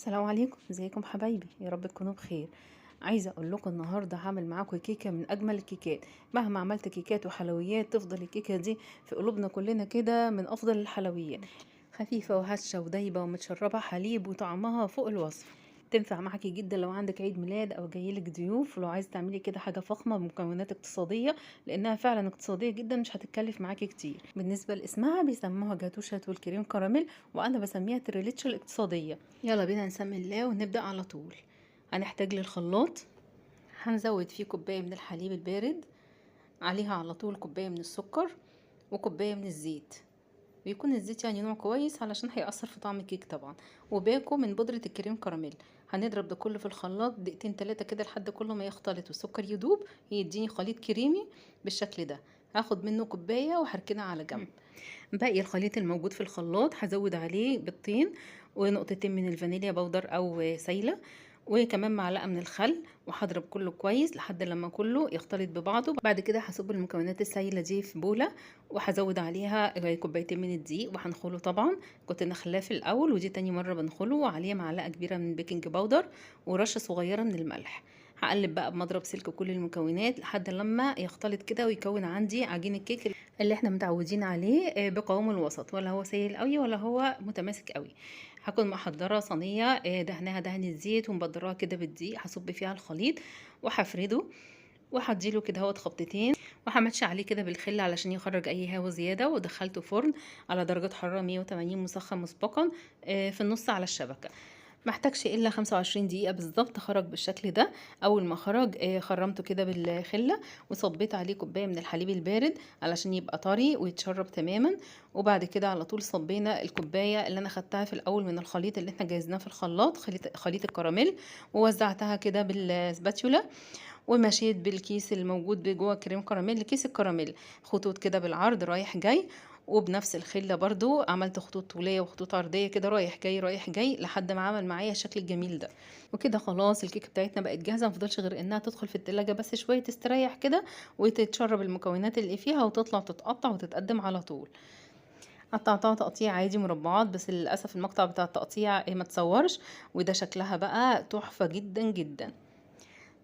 السلام عليكم، ازيكم حبايبي؟ يا رب تكونوا بخير. عايزه اقول لكم النهارده هعمل معاكم كيكه من اجمل الكيكات. مهما عملت كيكات وحلويات تفضل الكيكه دي في قلوبنا كلنا كده من افضل الحلويات. خفيفه وهشه ودايبه ومتشربه حليب وطعمها فوق الوصف. تنفع معاكي جدا لو عندك عيد ميلاد او جايلك ضيوف، ولو عايز تعملي كده حاجه فخمه بمكونات اقتصاديه، لانها فعلا اقتصاديه جدا مش هتتكلف معاكي كتير. بالنسبه لاسمها بيسموها جاتوشة والكريم كراميل، وانا بسميها تريليتش الاقتصاديه. يلا بينا نسمي الله ونبدأ على طول. هنحتاج للخلاط، هنزود فيه كوباية من الحليب البارد، عليها على طول كوباية من السكر وكوباية من الزيت. بيكون الزيت يعني نوع كويس علشان هيأثر في طعم الكيك طبعا، وباكو من بودرة الكريم كراميل. هنضرب ده كله في الخلاط دقيقتين تلاتة كده لحد كله ما يختلط والسكر يدوب، يديني خليط كريمي بالشكل ده. هاخد منه كوباية وهركنها على جنب. باقي الخليط الموجود في الخلاط هزود عليه بيضتين ونقطتين من الفانيليا بودر او سايله، وكمان معلقه من الخل، وهضرب كله كويس لحد لما كله يختلط ببعضه. بعد كده هصب المكونات السايله دي في بوله، وهزود عليها كوبايتين من الدقيق وهنخله طبعا. كنت نخلاه في الاول ودي تاني مره بنخله، وعليه معلقه كبيره من بيكنج باودر ورشه صغيره من الملح. هقلب بقى بمضرب سلك كل المكونات لحد لما يختلط كده ويكون عندي عجين الكيك اللي احنا متعودين عليه، بقوام الوسط، ولا هو سائل قوي ولا هو متماسك قوي. هكون محضره صينيه دهنها دهن الزيت ومبدراها كده بالدقيق، هصب فيها الخليط وهفرده، وهديله كده هوت خبطتين، وهمشي عليه كده بالخل علشان يخرج اي هوا زياده، ودخلته فرن على درجه حراره 180 مسخن مسبقا في النص على الشبكه. محتاجش الا 25 دقيقه بالظبط. خرج بالشكل ده. اول ما خرج خرمته كده بالخله، وصبيت عليه كوبايه من الحليب البارد علشان يبقى طري ويتشرب تماما. وبعد كده على طول صبينا الكوبايه اللي انا خدتها في الاول من الخليط اللي احنا جهزناه في الخلاط، خليط الكراميل، ووزعتها كده بالسباتيولا، ومشيت بالكيس الموجود جوه كريم كراميل لكيس الكراميل خطوط كده بالعرض رايح جاي. وبنفس الخله برضو عملت خطوط طوليه وخطوط عرضيه كده رايح جاي رايح جاي لحد ما عمل معايا الشكل الجميل ده. وكده خلاص الكيكه بتاعتنا بقت جاهزه، مفضلش غير انها تدخل في التلاجة بس شويه تستريح كده وتتشرب المكونات اللي فيها وتطلع تتقطع وتتقدم على طول. قطعتها تقطيع عادي مربعات، بس للاسف المقطع بتاع التقطيع ما تصورش، وده شكلها بقى تحفه جدا جدا.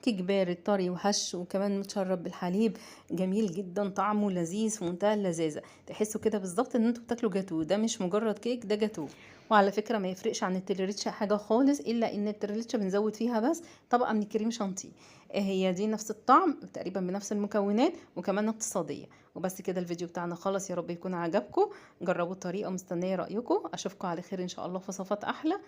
كيك بارد طري وهش وكمان متشرب بالحليب، جميل جدا، طعمه لذيذ في منتهى اللذاذه. تحسوا كده بالظبط ان انتوا بتاكلوا جاتو، ده مش مجرد كيك، ده جاتو. وعلى فكره ما يفرقش عن التريليتشا حاجه خالص، الا ان التريليتشا بنزود فيها بس طبقه من الكريم شانتيه. هي دي نفس الطعم تقريبا بنفس المكونات وكمان اقتصاديه. وبس كده الفيديو بتاعنا خلص، يا رب يكون عجبكم. جربوا الطريقه، مستنيه رايكم. اشوفكم على خير ان شاء الله في وصفات احلى.